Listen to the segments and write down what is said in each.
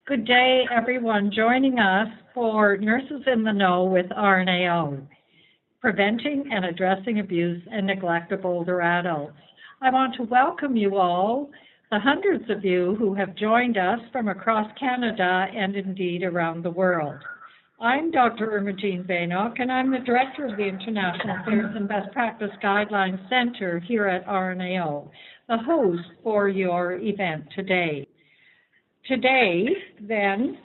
Good day, everyone joining us for Nurses in the Know with RNAO, Preventing and Addressing Abuse and Neglect of Older Adults. I want to welcome you all, the hundreds of you who have joined us from across Canada and indeed around the world. I'm Dr. Irma-Jean Bainock, and I'm the Director of the International Affairs and Best Practice Guidelines Center here at RNAO, the host for your event today. Today, then,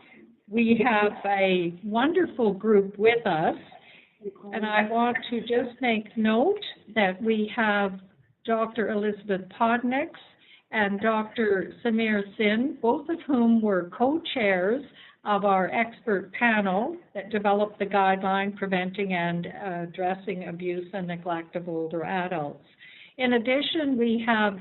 we have a wonderful group with us, and I want to just make note that we have Dr. Elizabeth Podnieks and Dr. Samir Singh, both of whom were co-chairs of our expert panel that developed the guideline Preventing and Addressing Abuse and Neglect of Older Adults. In addition, we have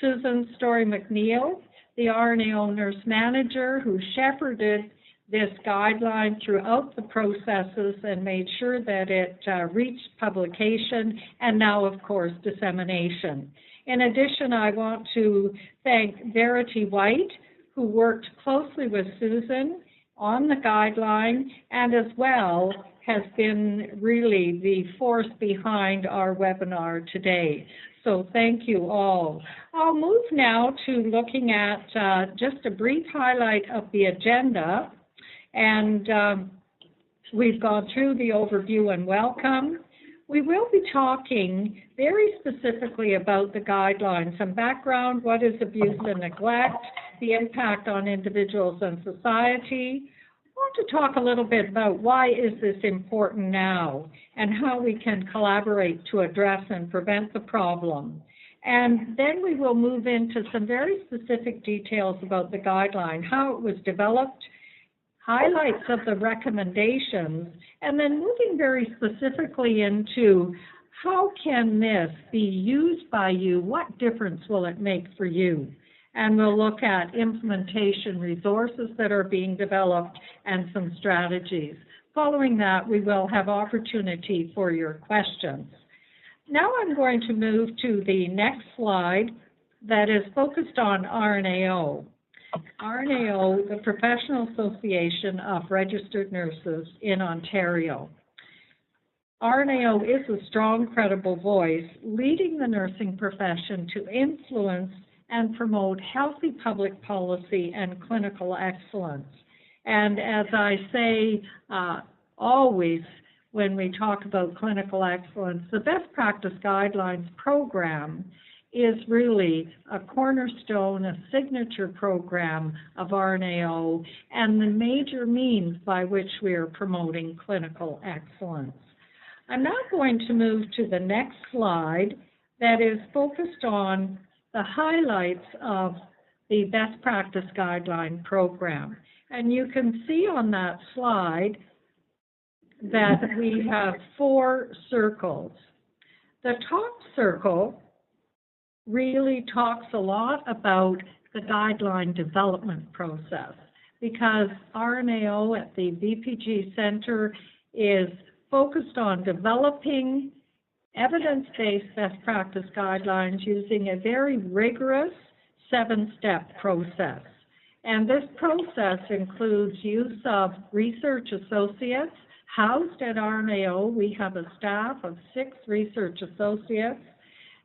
Susan Story-McNeil, the RNAO nurse manager who shepherded this guideline throughout the processes and made sure that it reached publication and now, of course, dissemination. In addition, I want to thank Verity White, who worked closely with Susan on the guideline and as well has been really the force behind our webinar today. So thank you all. I'll move now to looking at just a brief highlight of the agenda. And we've gone through the overview and welcome. We will be talking very specifically about the guidelines, some background, what is abuse and neglect, the impact on individuals and society. I want to talk a little bit about why is this important now and how we can collaborate to address and prevent the problem. And then we will move into some very specific details about the guideline, how it was developed, highlights of the recommendations, and then moving very specifically into how can this be used by you, what difference will it make for you? And we'll look at implementation resources that are being developed and some strategies. Following that, we will have opportunity for your questions. Now I'm going to move to the next slide that is focused on RNAO. RNAO, the Professional Association of Registered Nurses in Ontario. RNAO is a strong, credible voice leading the nursing profession to influence and promote healthy public policy and clinical excellence. And as I say always when we talk about clinical excellence, the Best Practice Guidelines program is really a cornerstone, a signature program of RNAO, and the major means by which we are promoting clinical excellence. I'm now going to move to the next slide that is focused on the highlights of the Best Practice Guideline program. And you can see on that slide that we have 4 circles. The top circle really talks a lot about the guideline development process because RNAO at the BPG Center is focused on developing evidence-based best practice guidelines using a very rigorous 7-step process. And this process includes use of research associates. Housed at RNAO, we have a staff of 6 research associates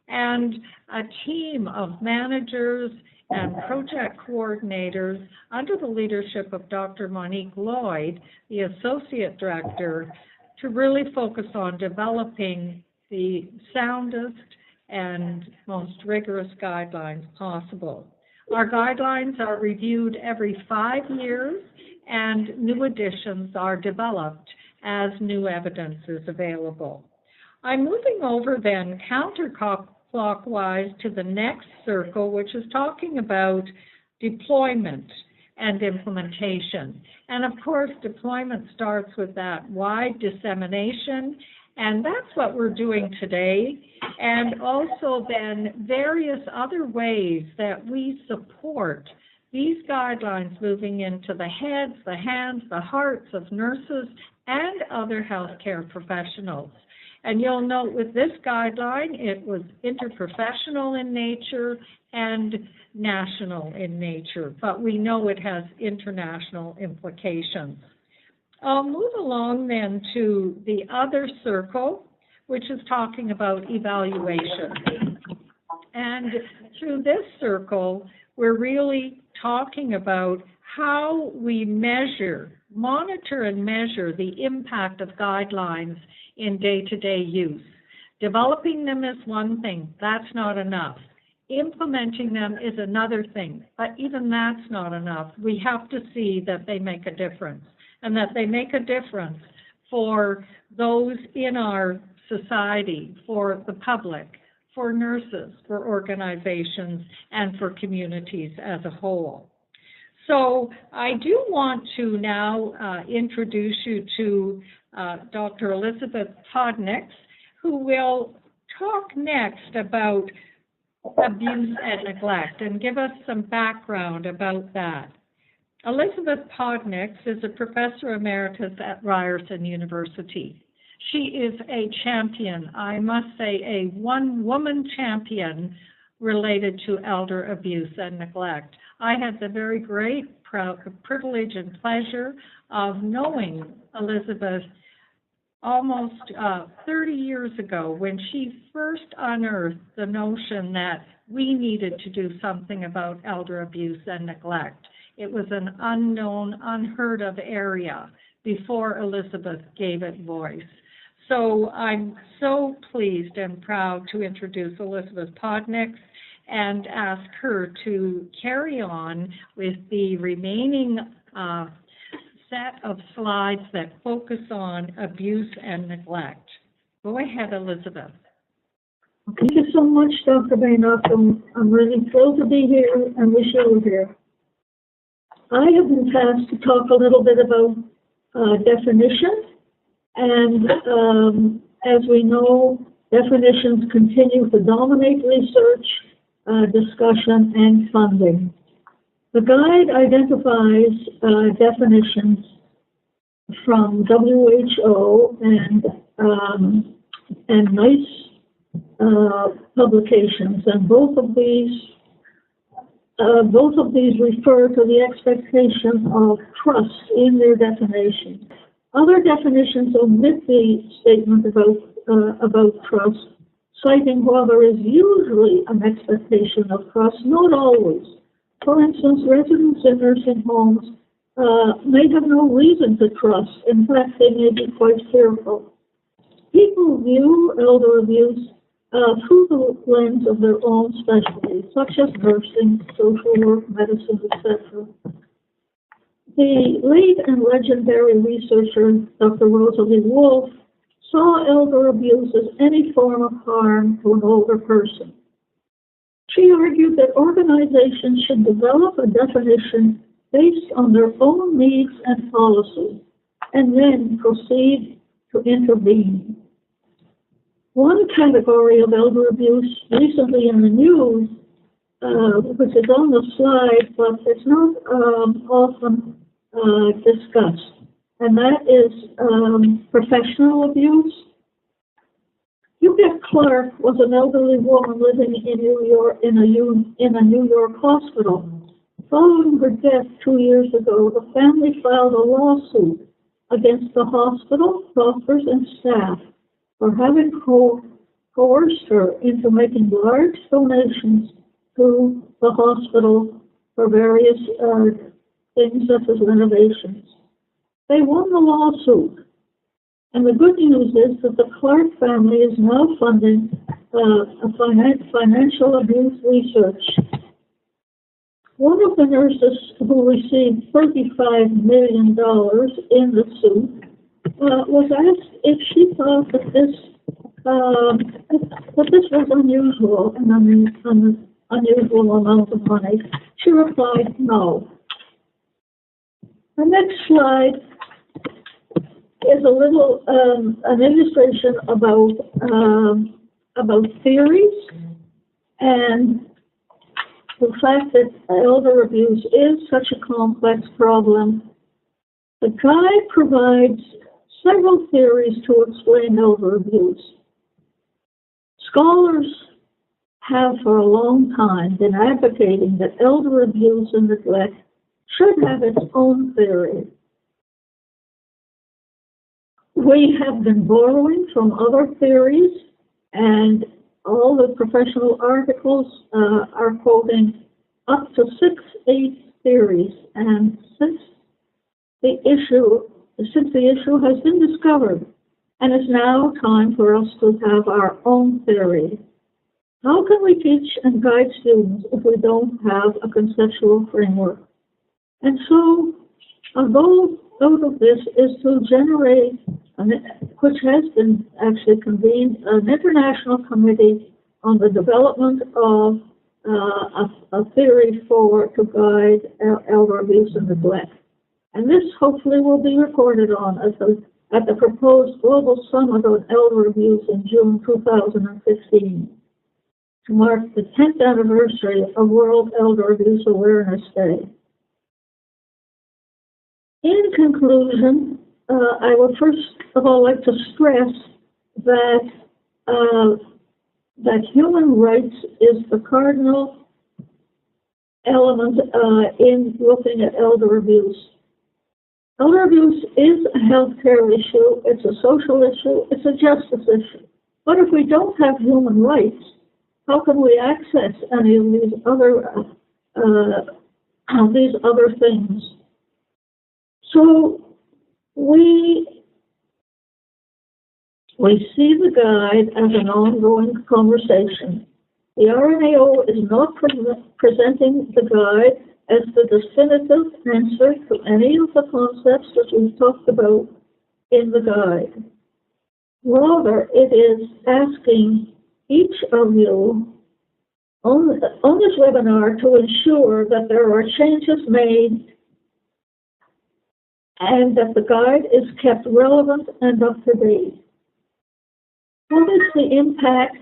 and a team of managers and project coordinators under the leadership of Dr. Monique Lloyd, the Associate Director, to really focus on developing the soundest and most rigorous guidelines possible. Our guidelines are reviewed every 5 years, and new additions are developed as new evidence is available. I'm moving over then counterclockwise to the next circle, which is talking about deployment and implementation. And of course, deployment starts with that wide dissemination, and that's what we're doing today, and also then various other ways that we support these guidelines moving into the heads, the hands, the hearts of nurses and other healthcare professionals. And you'll note with this guideline, it was interprofessional in nature and national in nature, but we know it has international implications. I'll move along then to the other circle, which is talking about evaluation. And through this circle, we're really talking about how we monitor and measure the impact of guidelines in day-to-day use. Developing them is one thing, that's not enough. Implementing them is another thing, but even that's not enough. We have to see that they make a difference, and that they make a difference for those in our society, for the public, for nurses, for organizations, and for communities as a whole. So I do want to now introduce you to Dr. Elizabeth Podnieks, who will talk next about abuse and neglect and give us some background about that. Elizabeth Podnieks is a professor emeritus at Ryerson University. She is a champion, I must say a one-woman champion related to elder abuse and neglect. I had the very great privilege and pleasure of knowing Elizabeth almost 30 years ago when she first unearthed the notion that we needed to do something about elder abuse and neglect. It was an unknown, unheard of area before Elizabeth gave it voice. So I'm so pleased and proud to introduce Elizabeth Podnieks and ask her to carry on with the remaining set of slides that focus on abuse and neglect. Go ahead, Elizabeth. Thank you so much, Dr. Baynock. I'm really thrilled to be here and wish you were here. I have been tasked to talk a little bit about definition, and as we know, definitions continue to dominate research, discussion, and funding. The guide identifies definitions from WHO and NICE publications, and both of these refer to the expectation of trust in their definition. Other definitions omit the statement about trust, citing while there is usually an expectation of trust, not always. For instance, residents in nursing homes may have no reason to trust. In fact, they may be quite fearful. People view elder abuse through the lens of their own specialties, such as nursing, social work, medicine, etc. The late and legendary researcher, Dr. Rosalie Wolfe, saw elder abuse as any form of harm to an older person. She argued that organizations should develop a definition based on their own needs and policies, and then proceed to intervene. One category of elder abuse recently in the news, which is on the slide, but it's not often discussed, and that is professional abuse. Hugh Clark was an elderly woman living in New York in a New York hospital. Following her death 2 years ago, the family filed a lawsuit against the hospital, doctors, and staff for having coerced her into making large donations to the hospital for various things such as renovations. They won the lawsuit, and the good news is that the Clark family is now funding financial abuse research. One of the nurses who received $35 million in the suit was asked if she thought that this was unusual, an unusual amount of money. She replied, no. The next slide is a little an illustration about theories and the fact that elder abuse is such a complex problem. The guide provides several theories to explain elder abuse. Scholars have for a long time been advocating that elder abuse and neglect should have its own theory. We have been borrowing from other theories, and all the professional articles are quoting up to 6-8 theories. And since the issue has been discovered, and it's now time for us to have our own theory. How can we teach and guide students if we don't have a conceptual framework? And so a goal out of this is to generate, which has been actually convened, an international committee on the development of a theory to guide elder abuse and neglect. And this hopefully will be reported on at the proposed Global Summit on Elder Abuse in June 2015, to mark the 10th anniversary of World Elder Abuse Awareness Day. In conclusion, I would first of all like to stress that human rights is the cardinal element in looking at elder abuse. Elder abuse is a healthcare issue, it's a social issue, it's a justice issue. But if we don't have human rights, how can we access any of these other things? So we see the guide as an ongoing conversation. The RNAO is not presenting the guide as the definitive answer to any of the concepts that we've talked about in the guide. Rather, it is asking each of you on this webinar to ensure that there are changes made and that the guide is kept relevant and up to date. What is the impact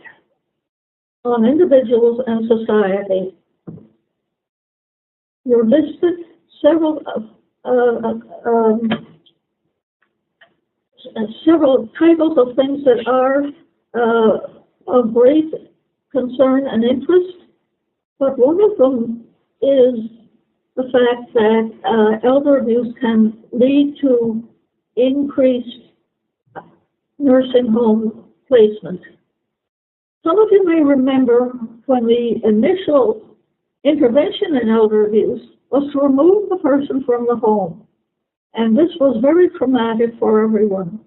on individuals and society? You're listed several titles of things that are of great concern and interest, but one of them is the fact that elder abuse can lead to increased nursing home placement. Some of you may remember when the initial intervention in elder abuse was to remove the person from the home. And this was very traumatic for everyone.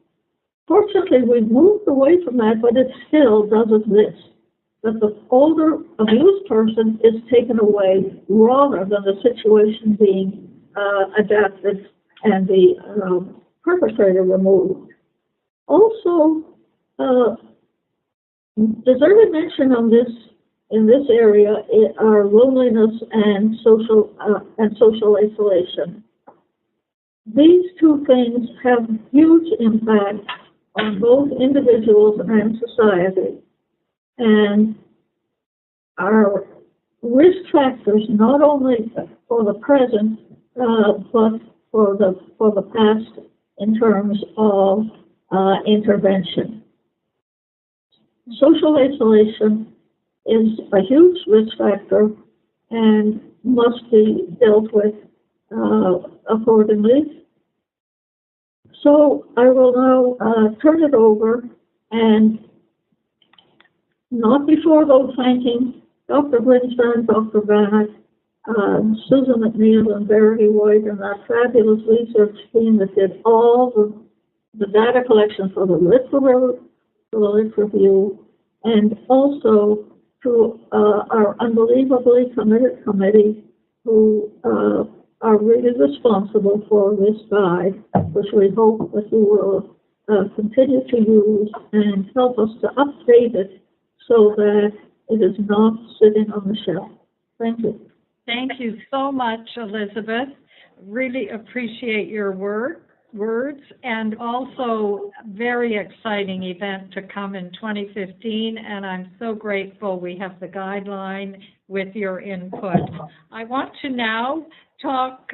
Fortunately, we've moved away from that, but it still does exist. That the older abused person is taken away rather than the situation being adapted and the perpetrator removed. Also, deserving mention on this in this area are loneliness and social isolation. These two things have huge impact on both individuals and society, and are risk factors not only for the present but for the past in terms of intervention. Social isolation is a huge risk factor and must be dealt with accordingly. So I will now turn it over, and not before though thanking Dr. Winston, Dr. Bennett, Susan McNeil, and Verity White, and that fabulous research team that did all the data collection for the lit review, and also to our unbelievably committed committee who are really responsible for this guide, which we hope that you will continue to use and help us to update it so that it is not sitting on the shelf. Thank you. Thank you so much, Elizabeth. Really appreciate your words, and also very exciting event to come in 2015, and I'm so grateful we have the guideline with your input. I want to now talk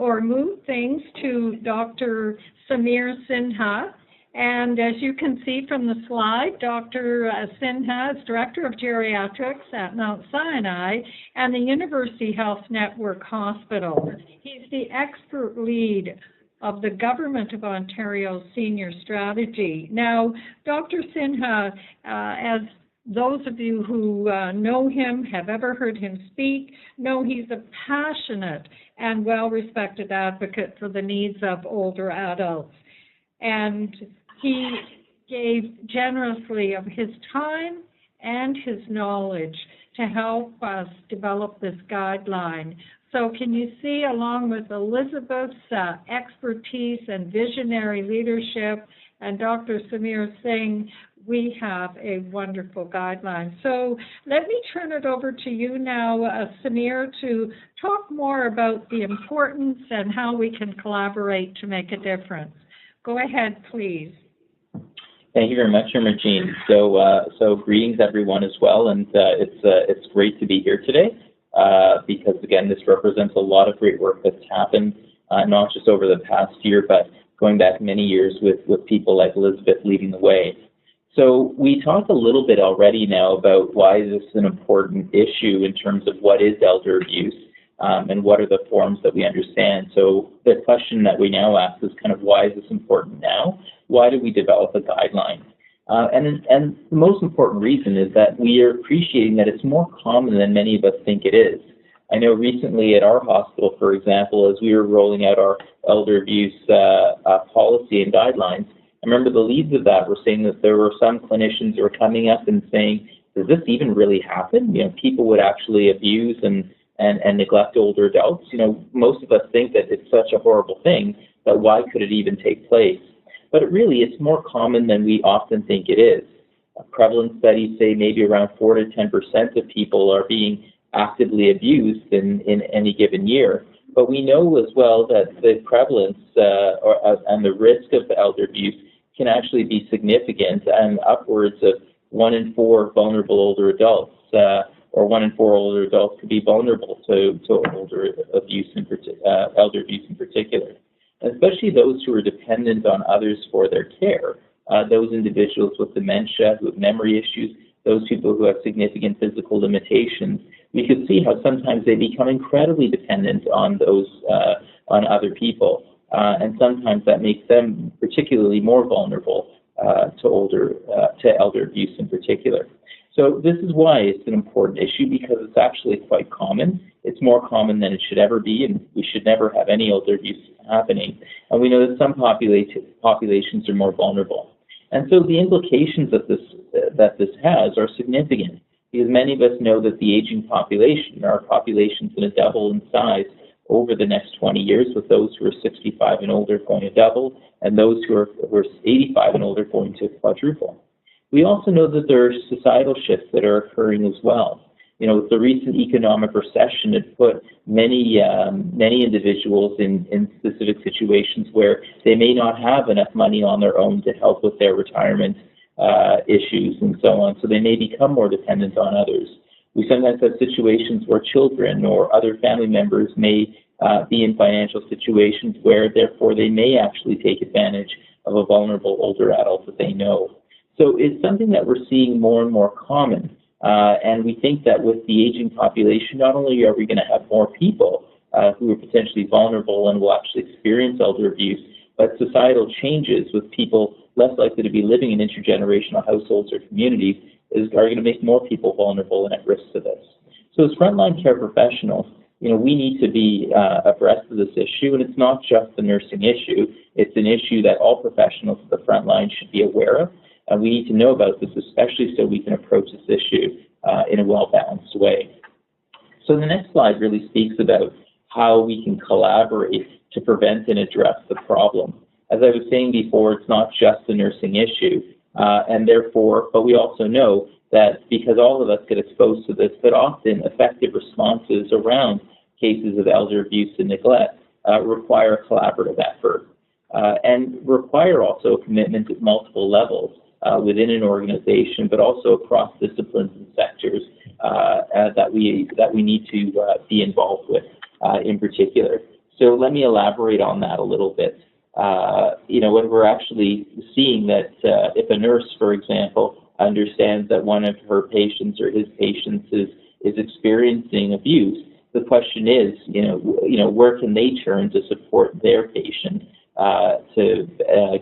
or move things to Dr. Samir Sinha, And as you can see from the slide, Dr. Sinha is Director of Geriatrics at Mount Sinai and the University Health Network Hospital. He's the expert lead of the Government of Ontario's senior strategy. Now, Dr. Sinha, as those of you who know him, have ever heard him speak, know he's a passionate and well-respected advocate for the needs of older adults. And he gave generously of his time and his knowledge to help us develop this guideline. So can you see, along with Elizabeth's expertise and visionary leadership and Dr. Samir Singh, we have a wonderful guideline. So let me turn it over to you now, Samir, to talk more about the importance and how we can collaborate to make a difference. Go ahead, please. Thank you very much, Jean. So greetings everyone as well, and it's great to be here today because again, this represents a lot of great work that's happened, not just over the past year, but going back many years with people like Elizabeth leading the way. So we talked a little bit already now about why this is an important issue in terms of what is elder abuse and what are the forms that we understand. So the question that we now ask is kind of why is this important now? Why do we develop a guideline? And the most important reason is that we are appreciating that it's more common than many of us think it is. I know recently at our hospital, for example, as we were rolling out our elder abuse policy and guidelines, I remember the leads of that were saying that there were some clinicians who were coming up and saying, does this even really happen? You know, people would actually abuse and neglect older adults. You know, most of us think that it's such a horrible thing, but why could it even take place? But it really, it's more common than we often think it is. Prevalence studies say maybe around 4 to 10% of people are being actively abused in any given year. But we know as well that the prevalence and the risk of elder abuse can actually be significant, and upwards of 1 in 4 vulnerable older adults, or 1 in 4 older adults could be vulnerable to older abuse elder abuse in particular. Especially those who are dependent on others for their care, those individuals with dementia, who have memory issues, those people who have significant physical limitations. We could see how sometimes they become incredibly dependent on those, on other people, and sometimes that makes them particularly more vulnerable to elder abuse in particular. So this is why it's an important issue, because it's actually quite common. It's more common than it should ever be, and we should never have any elder abuse happening. And we know that some populations are more vulnerable. And so the implications of that this has are significant, because many of us know that the aging population, our population is going to double in size over the next 20 years, with those who are 65 and older going to double, and those who are 85 and older going to quadruple. We also know that there are societal shifts that are occurring as well. You know, the recent economic recession had put many individuals in specific situations where they may not have enough money on their own to help with their retirement issues and so on, so they may become more dependent on others. We sometimes have situations where children or other family members may be in financial situations where, therefore, they may actually take advantage of a vulnerable older adult that they know. So it's something that we're seeing more and more common. And we think that with the aging population, not only are we going to have more people who are potentially vulnerable and will actually experience elder abuse, but societal changes with people less likely to be living in intergenerational households or communities are going to make more people vulnerable and at risk to this. So as frontline care professionals, you know, we need to be abreast of this issue, and it's not just a nursing issue. It's an issue that all professionals at the front line should be aware of. And we need to know about this, especially so we can approach this issue in a well-balanced way. So the next slide really speaks about how we can collaborate to prevent and address the problem. As I was saying before, it's not just a nursing issue, and therefore, but we also know that because all of us get exposed to this, that often effective responses around cases of elder abuse and neglect require a collaborative effort and require also a commitment at multiple levels. Within an organization, but also across disciplines and sectors that we need to be involved with in particular. So let me elaborate on that a little bit. when we're actually seeing that if a nurse, for example, understands that one of her patients or his patients is experiencing abuse, the question is, where can they turn to support their patient to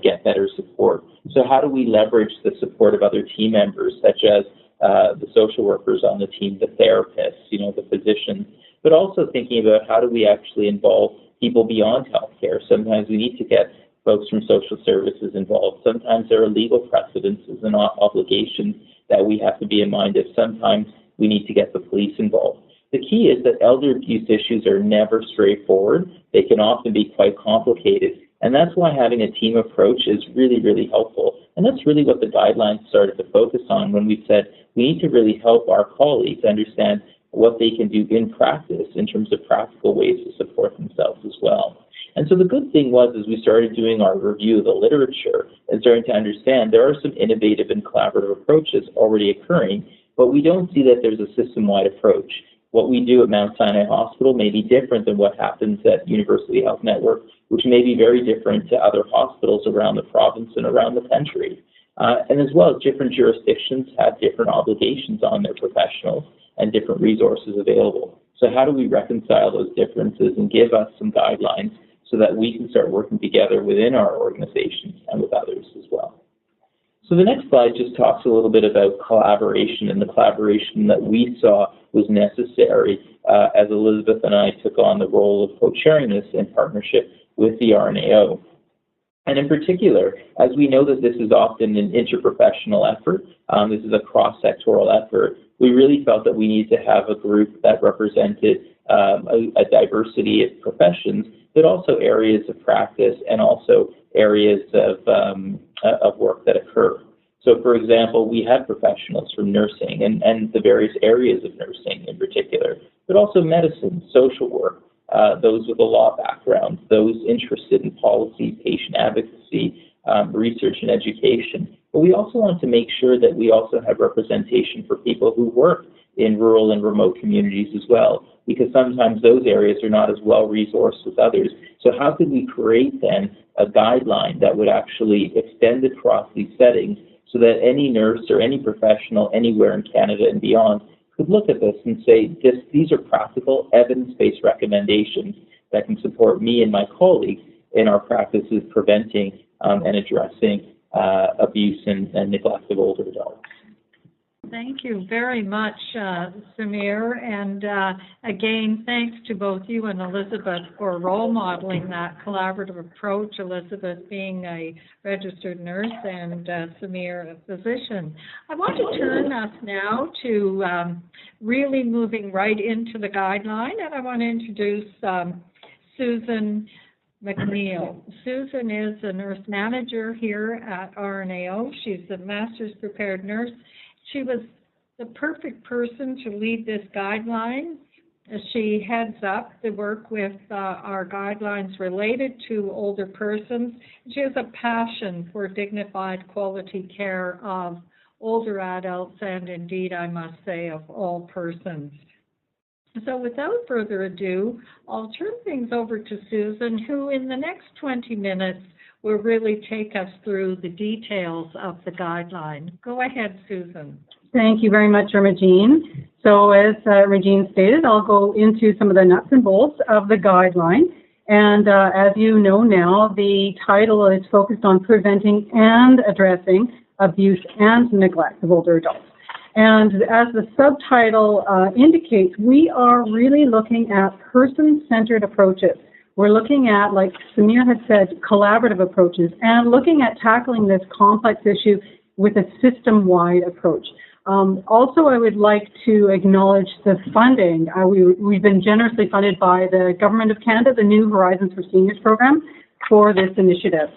get better support? So how do we leverage the support of other team members, such as the social workers on the team, the therapists, the physicians, but also thinking about how do we actually involve people beyond healthcare. Sometimes we need to get folks from social services involved. Sometimes there are legal precedences and obligations that we have to be in mind of. Sometimes we need to get the police involved. The key is that elder abuse issues are never straightforward. They can often be quite complicated. And that's why having a team approach is really, really helpful. And that's really what the guidelines started to focus on when we said we need to really help our colleagues understand what they can do in practice in terms of practical ways to support themselves as well. And so the good thing was, as we started doing our review of the literature and starting to understand there are some innovative and collaborative approaches already occurring, but we don't see that there's a system-wide approach. What we do at Mount Sinai Hospital may be different than what happens at University Health Network, which may be very different to other hospitals around the province and around the country. And as well, different jurisdictions have different obligations on their professionals and different resources available. So how do we reconcile those differences and give us some guidelines so that we can start working together within our organizations and with others as well? So the next slide just talks a little bit about collaboration and the collaboration that we saw was necessary as Elizabeth and I took on the role of co-chairing this in partnership with the RNAO. And in particular, as we know that this is often an interprofessional effort, this is a cross-sectoral effort, we really felt that we need to have a group that represented a diversity of professions, but also areas of practice and also areas of work that occur. So, for example, we had professionals from nursing and the various areas of nursing in particular, but also medicine, social work, those with a law background, those interested in policy, patient advocacy, research and education. But we also want to make sure that we also have representation for people who work in rural and remote communities as well, because sometimes those areas are not as well resourced as others. So how could we create then a guideline that would actually extend across these settings so that any nurse or any professional anywhere in Canada and beyond could look at this and say, these are practical, evidence-based recommendations that can support me and my colleagues in our practices preventing and addressing abuse and neglect of older adults. Thank you very much, Samir. And again, thanks to both you and Elizabeth for role modeling that collaborative approach, Elizabeth being a registered nurse and Samir a physician. I want to turn us now to really moving right into the guideline, and I want to introduce Susan McNeil. Susan is a nurse manager here at RNAO. She's a master's prepared nurse. She was the perfect person to lead this guideline. She heads up the work with our guidelines related to older persons. She has a passion for dignified quality care of older adults and indeed, I must say, of all persons. So without further ado, I'll turn things over to Susan, who in the next 20 minutes will really take us through the details of the guideline. Go ahead, Susan. Thank you very much, Regine. So as Regine stated, I'll go into some of the nuts and bolts of the guideline. And as you know now, the title is focused on preventing and addressing abuse and neglect of older adults. And as the subtitle indicates, we are really looking at person-centered approaches. We're looking at, like Samir had said, collaborative approaches and looking at tackling this complex issue with a system-wide approach. Also, I would like to acknowledge the funding. We've been generously funded by the Government of Canada, the New Horizons for Seniors program, for this initiative.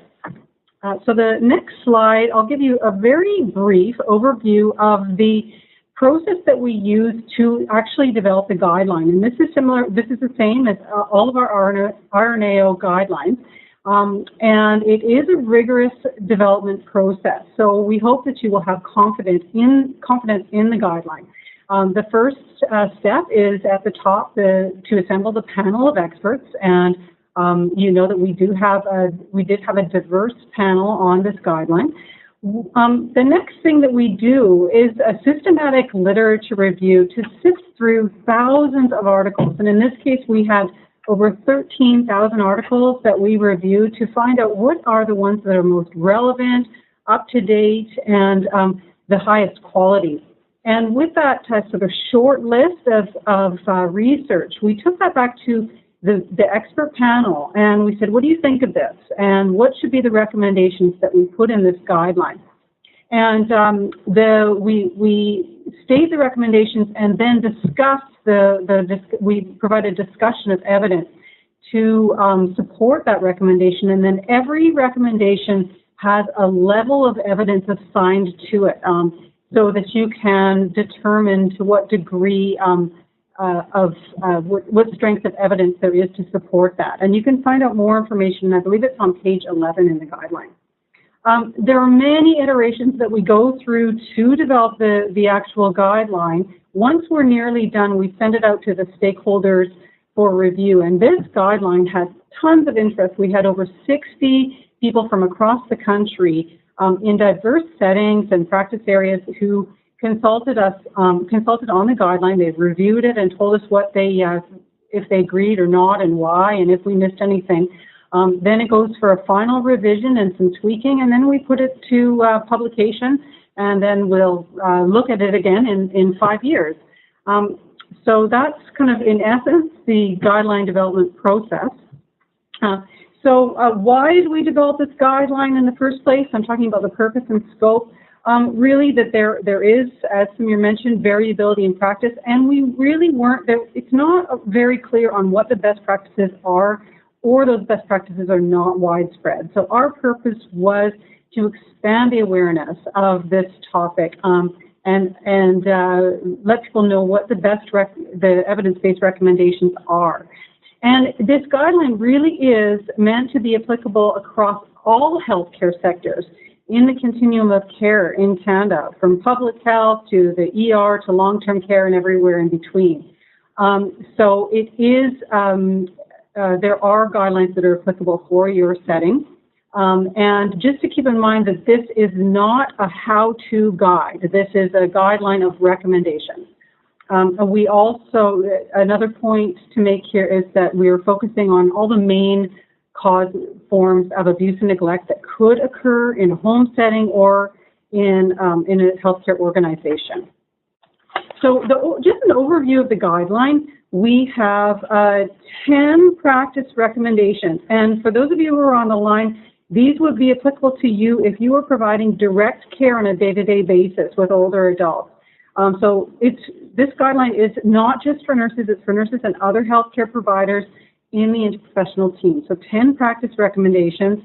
So the next slide, I'll give you a very brief overview of the process that we use to actually develop the guideline. And this is similar, this is the same as all of our RNAO guidelines. And it is a rigorous development process. So we hope that you will have confidence in the guideline. The first step is at the top to assemble the panel of experts. And You know that we did have a diverse panel on this guideline. The next thing that we do is a systematic literature review to sift through thousands of articles. And in this case, we had over 13,000 articles that we reviewed to find out what are the ones that are most relevant, up to date, and the highest quality. And with that sort of short list of research, we took that back to the expert panel, and we said, what do you think of this? And what should be the recommendations that we put in this guideline? And we state the recommendations and then discuss we provide a discussion of evidence to support that recommendation. And then every recommendation has a level of evidence assigned to it, so that you can determine to what degree what strength of evidence there is to support that. And you can find out more information, I believe it's on page 11 in the guideline. There are many iterations that we go through to develop the actual guideline. Once we're nearly done, we send it out to the stakeholders for review. And this guideline had tons of interest. We had over 60 people from across the country in diverse settings and practice areas who consulted on the guideline. They reviewed it and told us what if they agreed or not and why, and if we missed anything. Then it goes for a final revision and some tweaking, and then we put it to publication, and then we'll look at it again in 5 years. So that's kind of, in essence, the guideline development process. So why did we develop this guideline in the first place? I'm talking about the purpose and scope. Really that there is, as Samir mentioned, variability in practice, and we really it's not very clear on what the best practices are, or those best practices are not widespread. So our purpose was to expand the awareness of this topic and let people know what the evidence-based recommendations are. And this guideline really is meant to be applicable across all healthcare sectors in the continuum of care in Canada, from public health to the ER to long-term care and everywhere in between. So it is, there are guidelines that are applicable for your setting. And just to keep in mind that this is not a how-to guide. This is a guideline of recommendations. We also, another point to make here is that we are focusing on all the main forms of abuse and neglect that could occur in a home setting or in a healthcare organization. So just an overview of the guideline, we have 10 practice recommendations. And for those of you who are on the line, these would be applicable to you if you are providing direct care on a day-to-day basis with older adults. So this guideline is not just for nurses, it's for nurses and other healthcare providers in the interprofessional team. So 10 practice recommendations.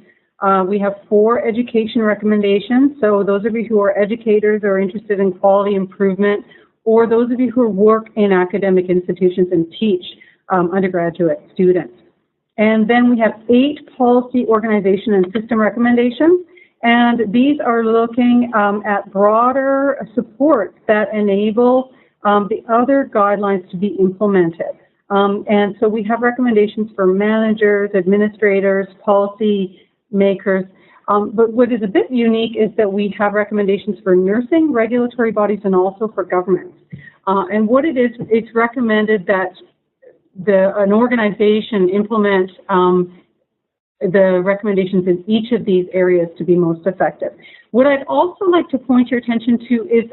We have 4 education recommendations. So those of you who are educators or interested in quality improvement, or those of you who work in academic institutions and teach undergraduate students. And then we have 8 policy, organization, and system recommendations. And these are looking at broader supports that enable the other guidelines to be implemented. And so we have recommendations for managers, administrators, policy makers. But what is a bit unique is that we have recommendations for nursing, regulatory bodies, and also for governments. And what it is, it's recommended that an organization implement the recommendations in each of these areas to be most effective. What I'd also like to point your attention to is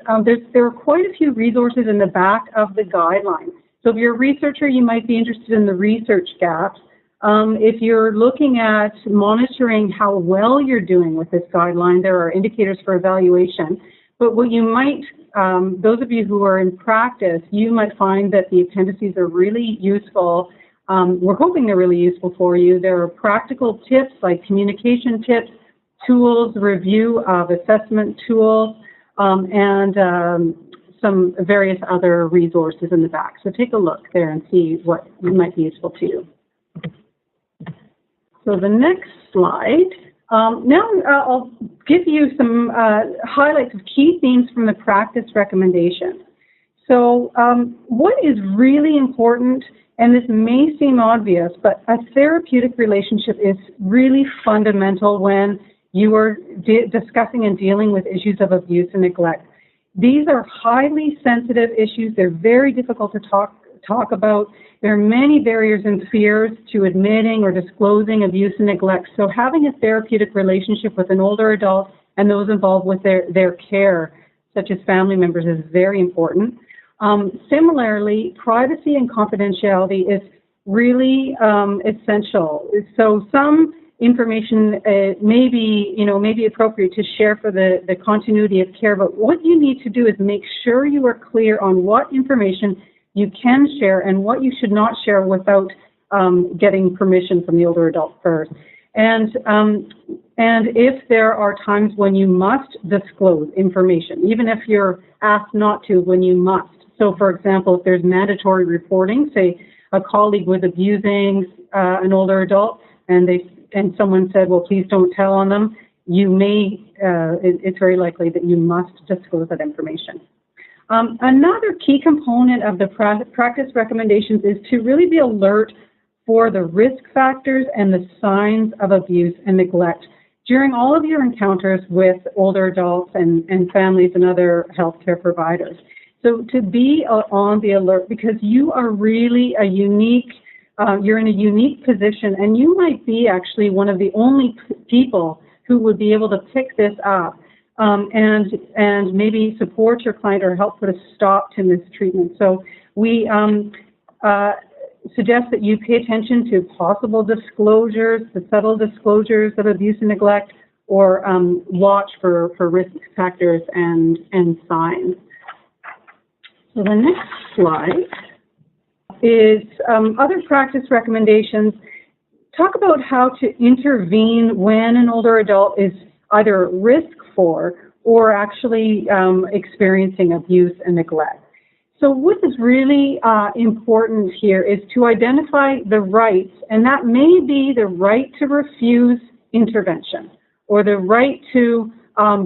there are quite a few resources in the back of the guideline. So if you're a researcher, you might be interested in the research gaps. If you're looking at monitoring how well you're doing with this guideline, there are indicators for evaluation. But what you might, those of you who are in practice, you might find that the appendices are really useful. We're hoping they're really useful for you. There are practical tips like communication tips, tools, review of assessment tools, and some various other resources in the back. So take a look there and see what might be useful to you. So the next slide. Now I'll give you some highlights of key themes from the practice recommendations. So what is really important And this may seem obvious, but a therapeutic relationship is really fundamental when you are discussing and dealing with issues of abuse and neglect. These are highly sensitive issues. They're very difficult to talk about. There are many barriers and fears to admitting or disclosing abuse and neglect. So having a therapeutic relationship with an older adult and those involved with their care, such as family members, is very important. Similarly, privacy and confidentiality is really essential. So some information may be appropriate to share for the continuity of care, but what you need to do is make sure you are clear on what information you can share and what you should not share without getting permission from the older adult first. And if there are times when you must disclose information, even if you're asked not to, when you must. So, for example, if there's mandatory reporting, say a colleague was abusing an older adult, and someone said, "Well, please don't tell on them," it's very likely that you must disclose that information. Another key component of the practice recommendations is to really be alert for the risk factors and the signs of abuse and neglect during all of your encounters with older adults and families and other healthcare providers. So to be on the alert, because you are really you're in a unique position, and you might be actually one of the only people who would be able to pick this up and maybe support your client or help put a stop to mistreatment. So we suggest that you pay attention to possible disclosures, the subtle disclosures of abuse and neglect, or watch for risk factors and signs. So the next slide is other practice recommendations. Talk about how to intervene when an older adult is either at risk for or actually experiencing abuse and neglect. So what is really important here is to identify the rights, and that may be the right to refuse intervention or the right to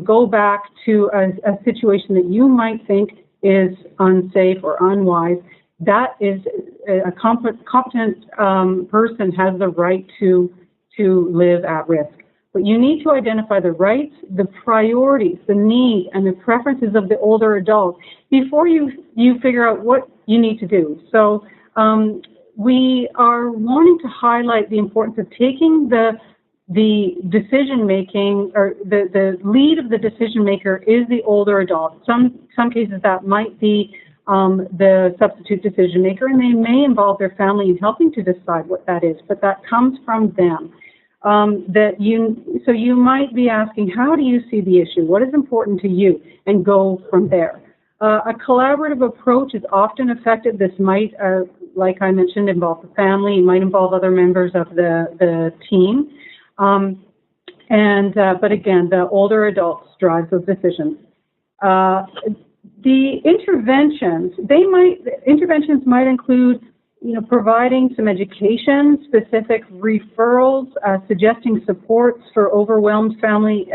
go back to a situation that you might think is unsafe or unwise. That is a competent person has the right to live at risk. But you need to identify the rights, the priorities, the needs, and the preferences of the older adult before you figure out what you need to do. So we are wanting to highlight the importance of taking the decision making, or the lead of the decision maker is the older adult. Some cases that might be the substitute decision maker, and they may involve their family in helping to decide what that is, but that comes from them. So you might be asking, how do you see the issue? What is important to you? And go from there. A collaborative approach is often effective. This might, like I mentioned, involve the family. It might involve other members of the team. But again, the older adults drive those decisions. The interventions might include, providing some education, specific referrals, suggesting supports for overwhelmed family,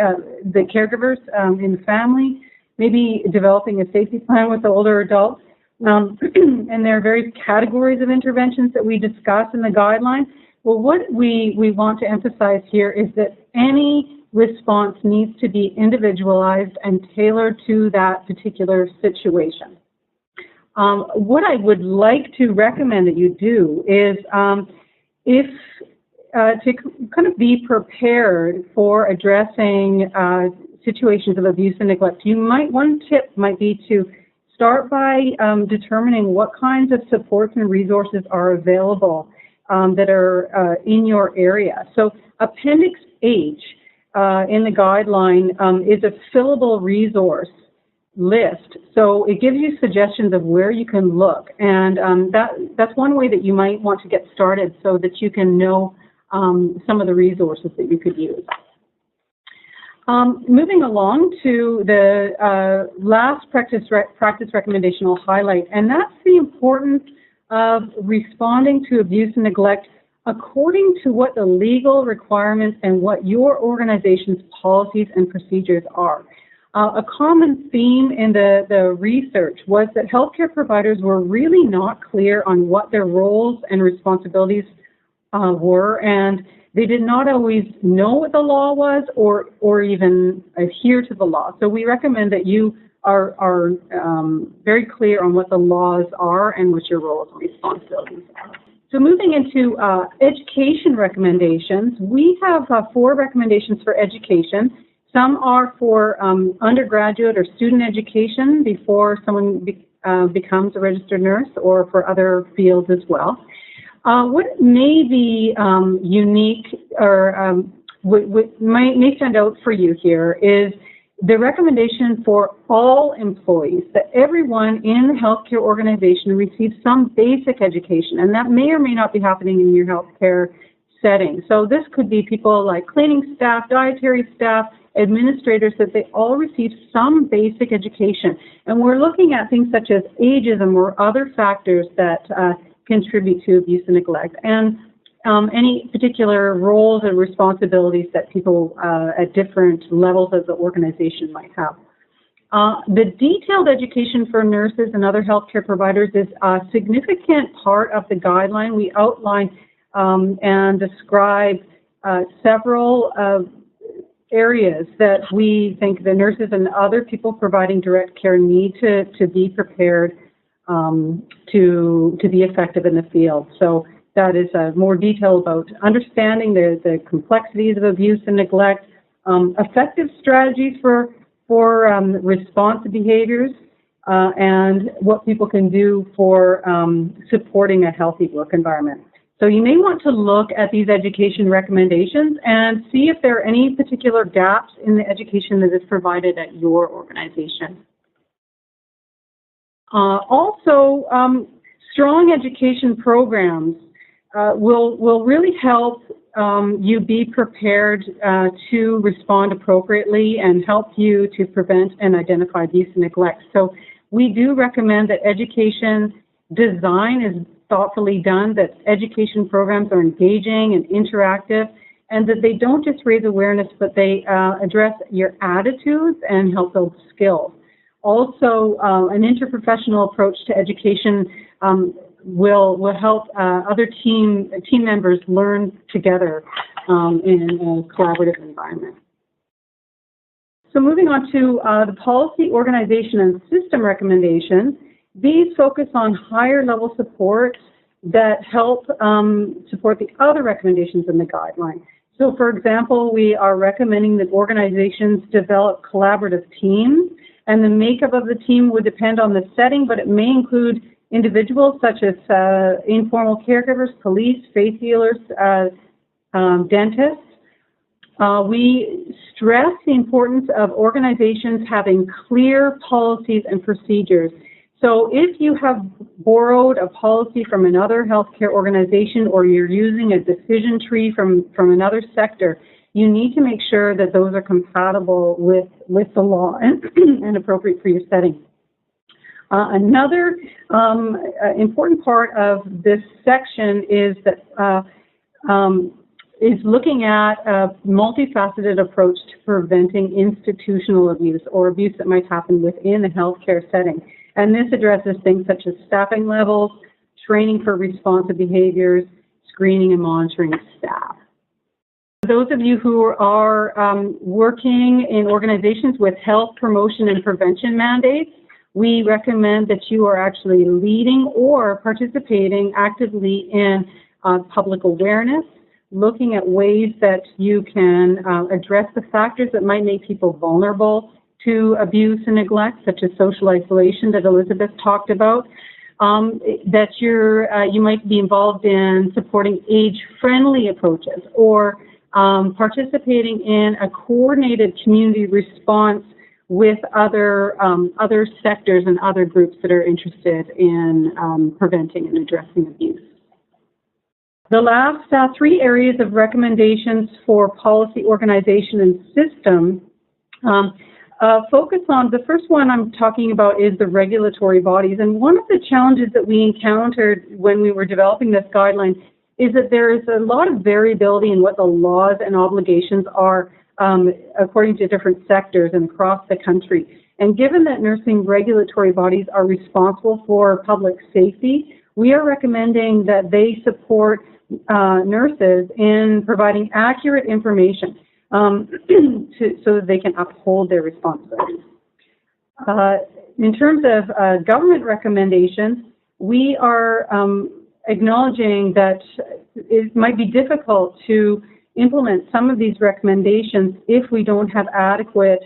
the caregivers in the family, maybe developing a safety plan with the older adult. And there are various categories of interventions that we discuss in the guideline. Well, what we want to emphasize here is that any response needs to be individualized and tailored to that particular situation. What I would like to recommend that you do is to kind of be prepared for addressing situations of abuse and neglect. One tip might be to start by determining what kinds of supports and resources are available that are in your area. So Appendix H in the guideline is a fillable resource list. So it gives you suggestions of where you can look. And that's one way that you might want to get started so that you can know some of the resources that you could use. Moving along to the last practice recommendation I'll highlight, and that's the importance of responding to abuse and neglect according to what the legal requirements and what your organization's policies and procedures are. A common theme in the research was that healthcare providers were really not clear on what their roles and responsibilities were, and they did not always know what the law was or even adhere to the law. So we recommend that you are very clear on what the laws are and what your roles and responsibilities are. So moving into education recommendations, we have 4 recommendations for education. Some are for undergraduate or student education before someone becomes a registered nurse, or for other fields as well. What may be unique or what may stand out for you here is the recommendation for all employees, that everyone in the healthcare organization receives some basic education, and that may or may not be happening in your healthcare setting. So this could be people like cleaning staff, dietary staff, administrators, that they all receive some basic education. And we're looking at things such as ageism or other factors that contribute to abuse and neglect, and any particular roles and responsibilities that people at different levels of the organization might have. The detailed education for nurses and other healthcare providers is a significant part of the guideline. We outline and describe several areas that we think the nurses and other people providing direct care need to be prepared to be effective in the field. So that is more detail about understanding the complexities of abuse and neglect, effective strategies for responsive behaviors, and what people can do for supporting a healthy work environment. So you may want to look at these education recommendations and see if there are any particular gaps in the education that is provided at your organization. Also, strong education programs will really help you be prepared to respond appropriately and help you to prevent and identify abuse and neglect. So we do recommend that education design is thoughtfully done, that education programs are engaging and interactive, and that they don't just raise awareness, but they address your attitudes and help build skills. Also, an interprofessional approach to education will help other team members learn together in a collaborative environment. So moving on to the policy, organization, and system recommendations. These focus on higher level support that help support the other recommendations in the guideline. So for example, we are recommending that organizations develop collaborative teams, and the makeup of the team would depend on the setting, but it may include individuals such as informal caregivers, police, faith healers, dentists. We stress the importance of organizations having clear policies and procedures. So if you have borrowed a policy from another healthcare organization, or you're using a decision tree from another sector, you need to make sure that those are compatible with the law and appropriate for your setting. Another important part of this section is that is looking at a multifaceted approach to preventing institutional abuse or abuse that might happen within a healthcare setting. And this addresses things such as staffing levels, training for responsive behaviors, screening and monitoring staff. Those of you who are working in organizations with health promotion and prevention mandates, we recommend that you are actually leading or participating actively in public awareness, looking at ways that you can address the factors that might make people vulnerable to abuse and neglect, such as social isolation that Elizabeth talked about, that you might be involved in supporting age-friendly approaches, or participating in a coordinated community response with other sectors and other groups that are interested in preventing and addressing abuse. The last 3 areas of recommendations for policy, organization, and system focus on, the first one I'm talking about is the regulatory bodies. And one of the challenges that we encountered when we were developing this guideline is that there is a lot of variability in what the laws and obligations are according to different sectors and across the country. And given that nursing regulatory bodies are responsible for public safety, we are recommending that they support nurses in providing accurate information so that they can uphold their responsibilities. In terms of government recommendations, we are acknowledging that it might be difficult to implement some of these recommendations if we don't have adequate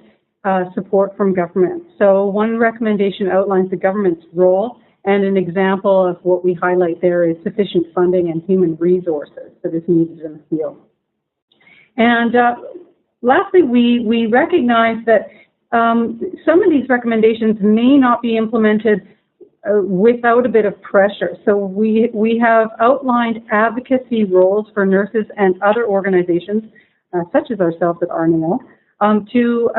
support from government. So one recommendation outlines the government's role, and an example of what we highlight there is sufficient funding and human resources that is needed in the field. And lastly, we recognize that some of these recommendations may not be implemented without a bit of pressure. So we have outlined advocacy roles for nurses and other organizations, such as ourselves at RNAO, to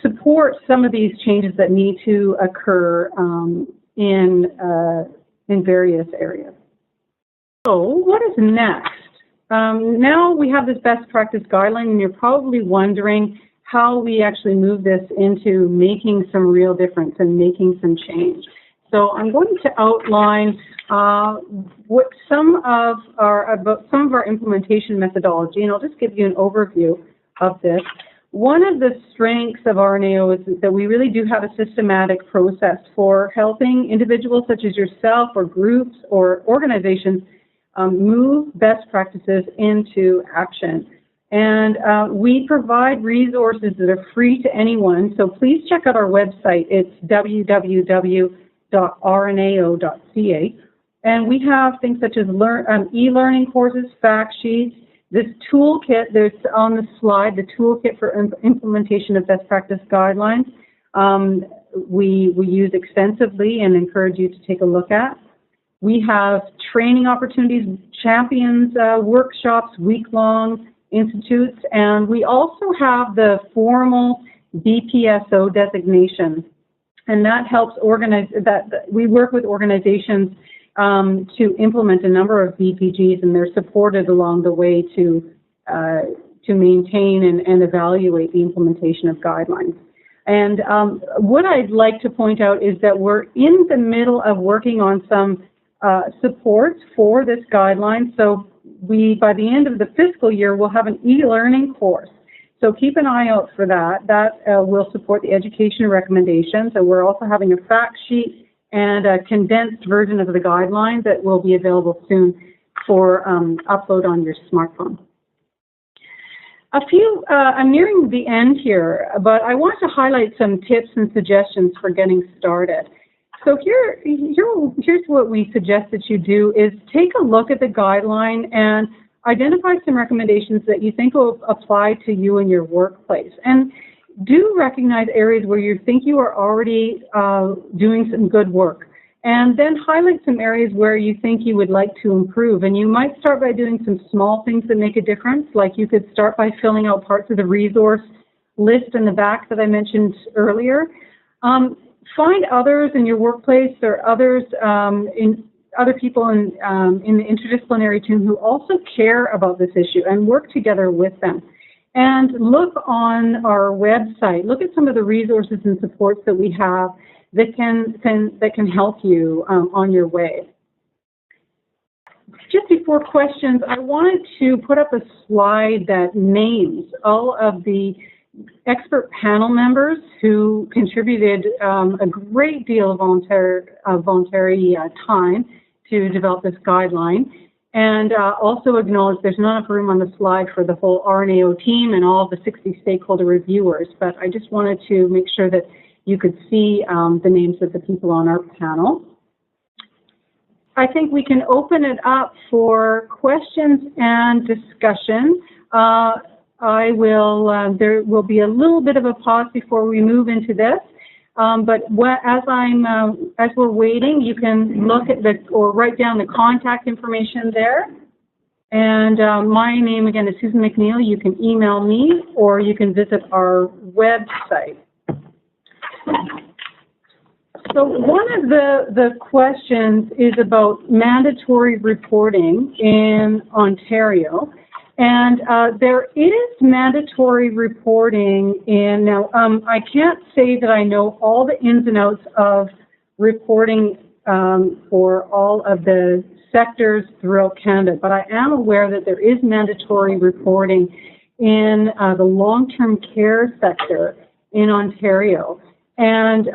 support some of these changes that need to occur in various areas. So what is next? Now we have this best practice guideline, and you're probably wondering how we actually move this into making some real difference and making some change. So I'm going to outline what some of our implementation methodology, and I'll just give you an overview of this. One of the strengths of RNAO is that we really do have a systematic process for helping individuals such as yourself or groups or organizations move best practices into action. And we provide resources that are free to anyone, so please check out our website. It's www.rnao.ca. And we have things such as e-learning courses, fact sheets, this toolkit that's on the slide, the toolkit for implementation of best practice guidelines, we use extensively and encourage you to take a look at. We have training opportunities, champions, workshops, week-long institutes, and we also have the formal BPSO designation, and that helps organize we work with organizations to implement a number of BPGs, and they're supported along the way to maintain and evaluate the implementation of guidelines. And what I'd like to point out is that we're in the middle of working on some supports for this guideline. So by the end of the fiscal year, we'll have an e-learning course. So keep an eye out for that. That will support the education recommendations. And we're also having a fact sheet and a condensed version of the guideline that will be available soon for upload on your smartphone. I'm nearing the end here, but I want to highlight some tips and suggestions for getting started. So here's what we suggest that you do is take a look at the guideline and identify some recommendations that you think will apply to you in your workplace. And do recognize areas where you think you are already doing some good work. And then highlight some areas where you think you would like to improve. And you might start by doing some small things that make a difference, like you could start by filling out parts of the resource list in the back that I mentioned earlier. Find others in your workplace or other people in the interdisciplinary team who also care about this issue and work together with them. And look on our website. Look at some of the resources and supports that we have that can help you on your way. Just before questions, I wanted to put up a slide that names all of the expert panel members who contributed a great deal of voluntary time to develop this guideline, and also acknowledge there's not enough room on the slide for the whole RNAO team and all of the 60 stakeholder reviewers, but I just wanted to make sure that you could see the names of the people on our panel. I think we can open it up for questions and discussion. There will be a little bit of a pause before we move into this, but as we're waiting, you can look at or write down the contact information there. And my name again is Susan McNeil. You can email me or you can visit our website. So one of the questions is about mandatory reporting in Ontario. And there is mandatory reporting in, now I can't say that I know all the ins and outs of reporting for all of the sectors throughout Canada, but I am aware that there is mandatory reporting in the long-term care sector in Ontario. And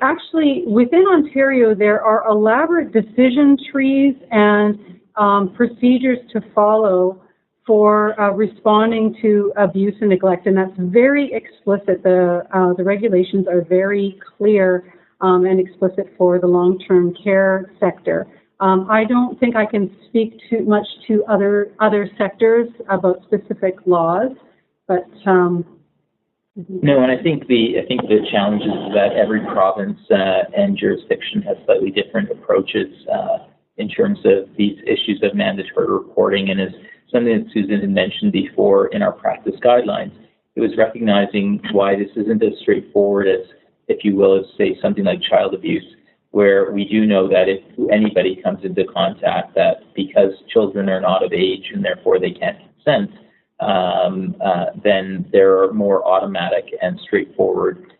actually, within Ontario, there are elaborate decision trees and procedures to follow for responding to abuse and neglect, and that's very explicit. The regulations are very clear and explicit for the long-term care sector. I don't think I can speak too much to other sectors about specific laws, but no, and I think the challenge is that every province and jurisdiction has slightly different approaches in terms of these issues of mandatory reporting, and as something that Susan had mentioned before in our practice guidelines, it was recognizing why this isn't as straightforward as, if you will, as say something like child abuse, where we do know that if anybody comes into contact, that because children are not of age and therefore they can't consent, then there are more automatic and straightforward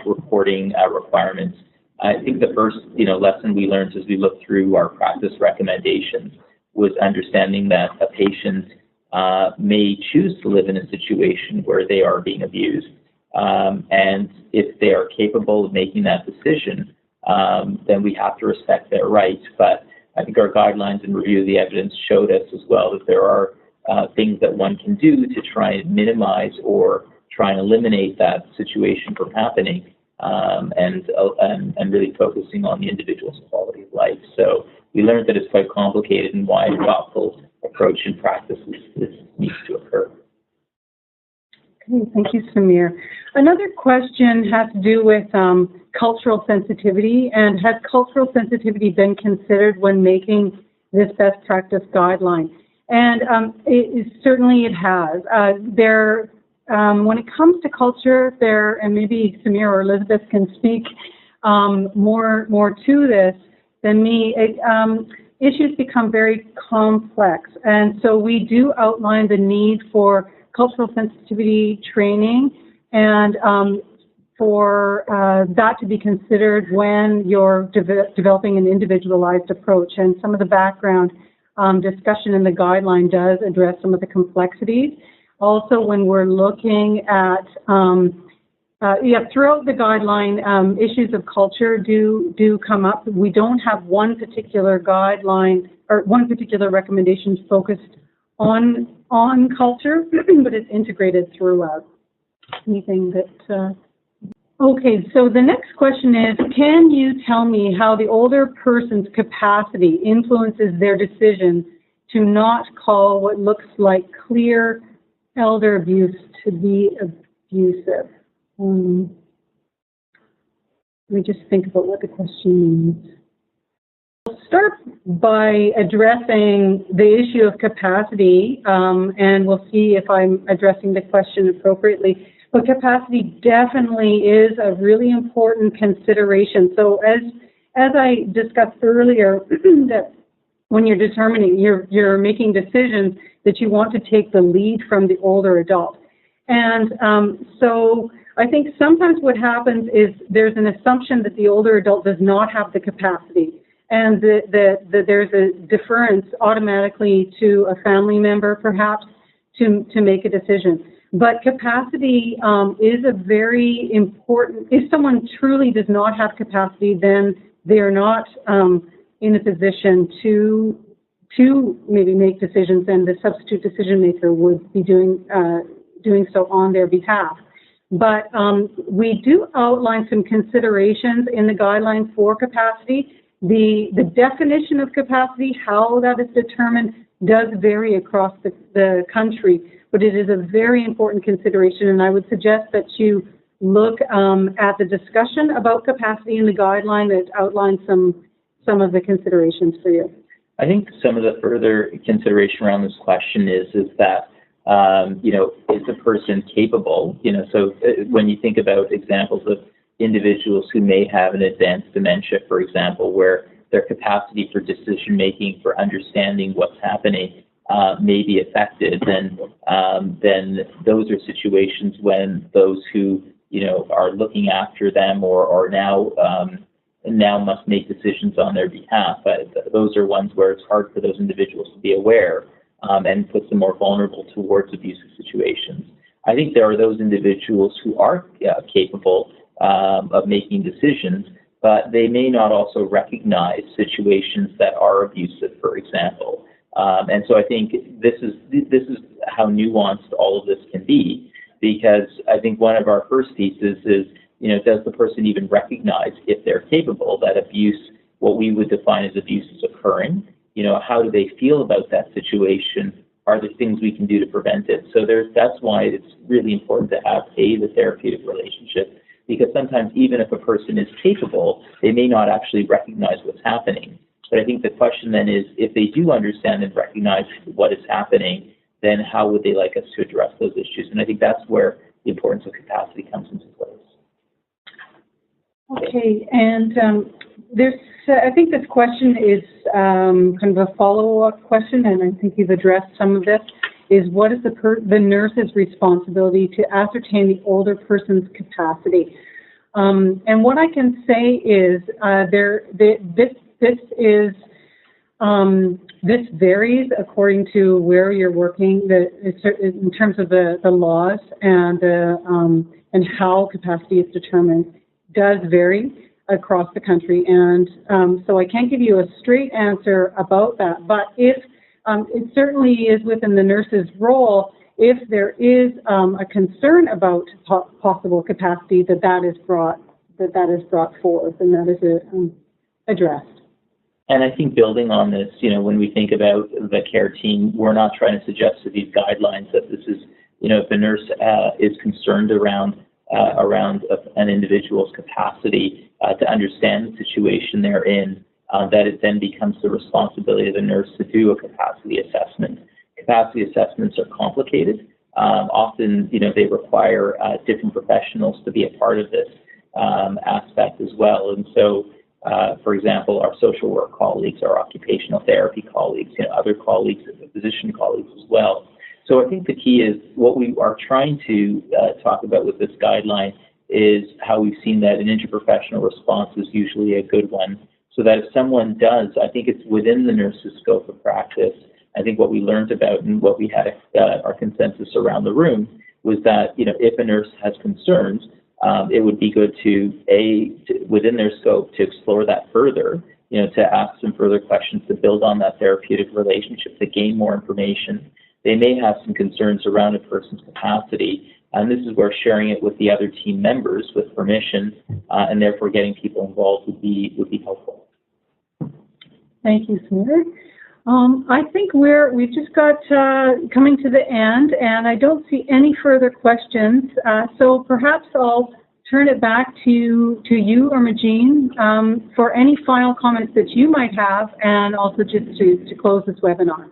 reporting requirements. I think the first lesson we learned as we looked through our practice recommendations was understanding that a patient may choose to live in a situation where they are being abused. And if they are capable of making that decision, then we have to respect their rights. But I think our guidelines and review of the evidence showed us as well that there are things that one can do to try and minimize or try and eliminate that situation from happening, and really focusing on the individual's quality of life. So we learned that it's quite complicated and why a thoughtful approach in practice needs to occur. Okay, thank you, Samir. Another question has to do with cultural sensitivity, and has cultural sensitivity been considered when making this best practice guideline? And certainly it has. When it comes to culture, and maybe Samir or Elizabeth can speak more to this than me, issues become very complex. And so we do outline the need for cultural sensitivity training and for that to be considered when you're developing an individualized approach. And some of the background discussion in the guideline does address some of the complexities. Also, when we're looking at, throughout the guideline, issues of culture do come up. We don't have one particular guideline or one particular recommendation focused on culture, but it's integrated throughout. Anything that... Okay, so the next question is, can you tell me how the older person's capacity influences their decision to not call what looks like clear elder abuse to be abusive? Let me just think about what the question means. I'll start by addressing the issue of capacity, and we'll see if I'm addressing the question appropriately. But capacity definitely is a really important consideration. So as I discussed earlier, that when you're determining, you're making decisions that you want to take the lead from the older adult. And so I think sometimes what happens is there's an assumption that the older adult does not have the capacity, and that there's a deference automatically to a family member, perhaps, to make a decision. But capacity is a very important, if someone truly does not have capacity, then they are not in a position to maybe make decisions, and the substitute decision maker would be doing so on their behalf. But we do outline some considerations in the guidelines for capacity. The definition of capacity, how that is determined, does vary across the country, but it is a very important consideration, and I would suggest that you look at the discussion about capacity in the guideline that outlines some of the considerations for you. I think some of the further consideration around this question is that, is the person capable? So when you think about examples of, individuals who may have an advanced dementia, for example, where their capacity for decision-making, for understanding what's happening, may be affected, then those are situations when those who, are looking after them or now must make decisions on their behalf. Those are ones where it's hard for those individuals to be aware and puts them more vulnerable towards abusive situations. I think there are those individuals who are capable of making decisions, but they may not also recognize situations that are abusive, for example. And so I think this is how nuanced all of this can be, because I think one of our first pieces is, does the person even recognize if they're capable that abuse, what we would define as abuse, is occurring? How do they feel about that situation? Are there things we can do to prevent it? So that's why it's really important to have the therapeutic relationship, because sometimes even if a person is capable, they may not actually recognize what's happening. But I think the question then is, if they do understand and recognize what is happening, then how would they like us to address those issues? And I think that's where the importance of capacity comes into place. Okay, and I think this question is kind of a follow-up question, and I think you've addressed some of this, is what is the nurse's responsibility to ascertain the older person's capacity? And what I can say is this varies according to where you're working, in terms of the laws and how capacity is determined, does vary across the country. And so I can't give you a straight answer about that. But if it certainly is within the nurse's role, if there is a concern about possible capacity, that is brought forth and that is addressed. And I think building on this, when we think about the care team, we're not trying to suggest to these guidelines that this is, if a nurse is concerned around an individual's capacity to understand the situation they're in, that it then becomes the responsibility of the nurse to do a capacity assessment. Capacity assessments are complicated. Often, they require different professionals to be a part of this aspect as well. And so, for example, our social work colleagues, our occupational therapy colleagues, other colleagues, physician colleagues as well. So I think the key is what we are trying to talk about with this guideline is how we've seen that an interprofessional response is usually a good one. So that if someone does, I think it's within the nurse's scope of practice. I think what we learned about and what we had our consensus around the room was that, if a nurse has concerns, it would be good to within their scope, to explore that further, to ask some further questions, to build on that therapeutic relationship, to gain more information. They may have some concerns around a person's capacity, and this is where sharing it with the other team members with permission, and therefore getting people involved would be helpful. Thank you, Smear. I think we've just got coming to the end, and I don't see any further questions. So perhaps I'll turn it back to you or Majeen for any final comments that you might have, and also just to close this webinar.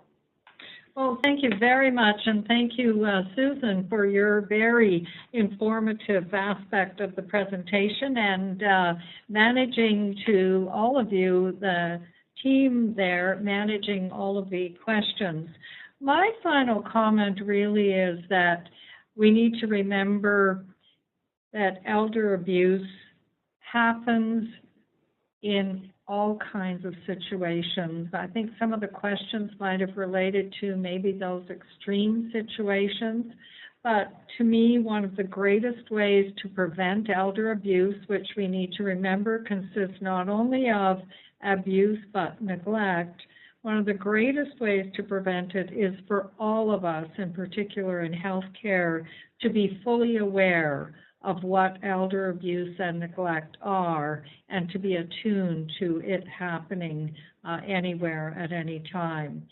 Well, thank you very much, and thank you, Susan, for your very informative aspect of the presentation and managing to all of you, the team there, managing all of the questions. My final comment really is that we need to remember that elder abuse happens in all kinds of situations. I think some of the questions might have related to maybe those extreme situations, but to me, one of the greatest ways to prevent elder abuse, which we need to remember consists not only of abuse but neglect, one of the greatest ways to prevent it is for all of us, in particular in healthcare, to be fully aware of what elder abuse and neglect are, and to be attuned to it happening anywhere at any time.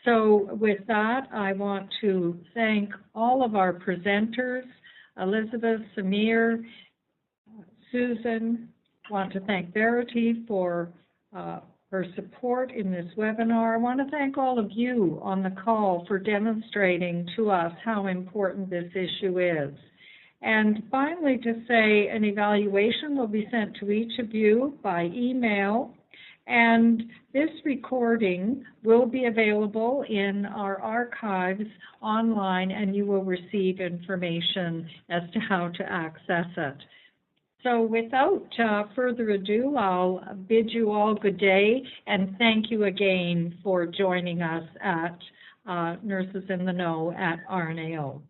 So with that, I want to thank all of our presenters, Elizabeth, Samir, Susan. I want to thank Verity for her support in this webinar. I want to thank all of you on the call for demonstrating to us how important this issue is. And finally, to say an evaluation will be sent to each of you by email, and this recording will be available in our archives online, and you will receive information as to how to access it. So without further ado, I'll bid you all good day, and thank you again for joining us at Nurses in the Know at RNAO.